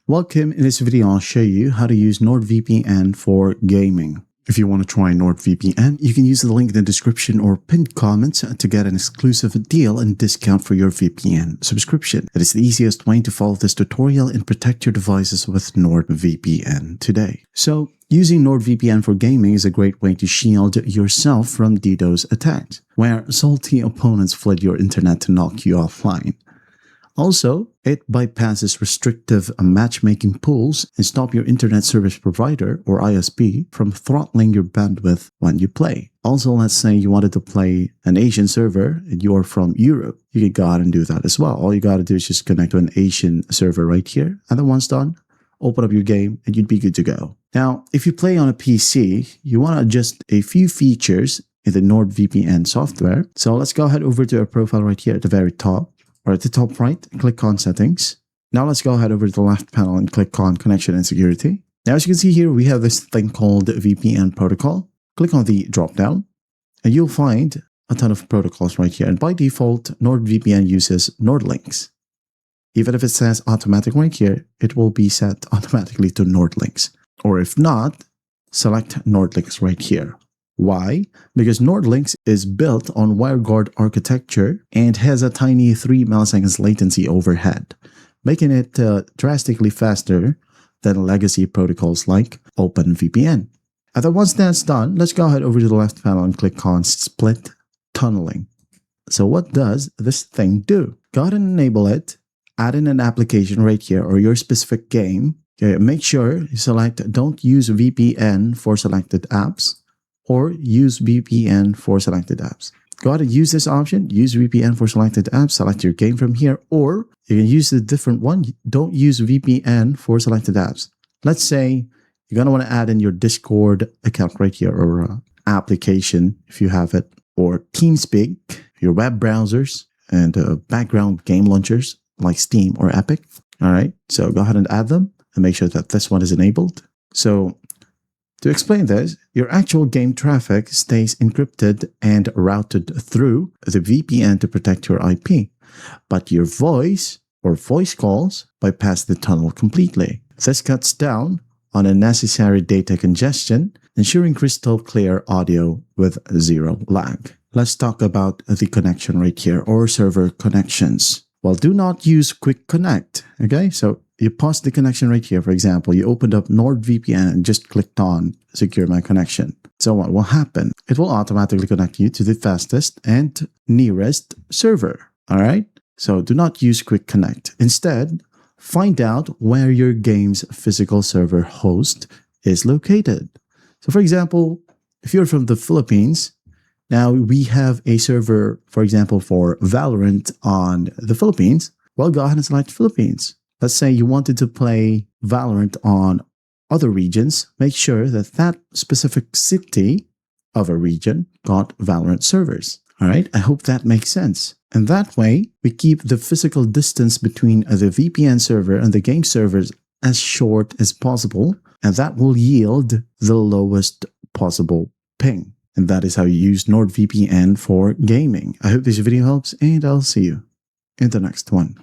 Welcome. In this video, I'll show you how to use NordVPN for gaming. If you want to try NordVPN, you can use the link in the description or pinned comments to get an exclusive deal and discount for your VPN subscription. It is the easiest way to follow this tutorial and protect your devices with NordVPN today. So, using NordVPN for gaming is a great way to shield yourself from DDoS attacks, where salty opponents flood your internet to knock you offline. Also, it bypasses restrictive matchmaking pools and stop your internet service provider, or ISP, from throttling your bandwidth when you play. Also, let's say you wanted to play an Asian server and you're from Europe. You can go ahead and do that as well. All you got to do is just connect to an Asian server right here. And then once done, open up your game and you'd be good to go. Now, if you play on a PC, you want to adjust a few features in the NordVPN software. So let's go ahead over to our profile right here at the very top. Or at the top right, click on Settings. Now let's go ahead over to the left panel and click on Connection and Security. Now as you can see here, we have this thing called VPN protocol. Click on the drop down and you'll find a ton of protocols right here. And by default, NordVPN uses NordLynx. Even if it says automatic right here, it will be set automatically to NordLynx. Or if not, select NordLynx right here. Why? Because NordLynx is built on WireGuard architecture and has a tiny 3 milliseconds latency overhead, making it drastically faster than legacy protocols like OpenVPN. And then once that's done, let's go ahead over to the left panel and click on Split Tunneling. So what does this thing do? Go ahead and enable it, add in an application right here or your specific game. Okay, make sure you select Don't Use VPN for selected apps, or use VPN for selected apps. Go ahead and use this option, use VPN for selected apps, select your game from here, or you can use the different one, don't use VPN for selected apps. Let's say you're going to want to add in your Discord account right here, or application if you have it, or TeamSpeak, your web browsers, and background game launchers like Steam or Epic. All right, so go ahead and add them and make sure that this one is enabled. So to explain this, your actual game traffic stays encrypted and routed through the VPN to protect your IP, but your voice or voice calls bypass the tunnel completely. This cuts down on unnecessary data congestion, ensuring crystal clear audio with zero lag. Let's talk about the connection right here, or server connections. Well, do not use Quick Connect, okay? So you pause the connection right here. For example, you opened up NordVPN and just clicked on Secure My Connection. So what will happen? It will automatically connect you to the fastest and nearest server, all right? So do not use Quick Connect. Instead, find out where your game's physical server host is located. So for example, if you're from the Philippines, now we have a server, for example, for Valorant on the Philippines. Well, go ahead and select Philippines. Let's say you wanted to play Valorant on other regions. Make sure that that specific city of a region got Valorant servers. All right, I hope that makes sense. And that way, we keep the physical distance between the VPN server and the game servers as short as possible, and that will yield the lowest possible ping. And that is how you use NordVPN for gaming. I hope this video helps, and I'll see you in the next one.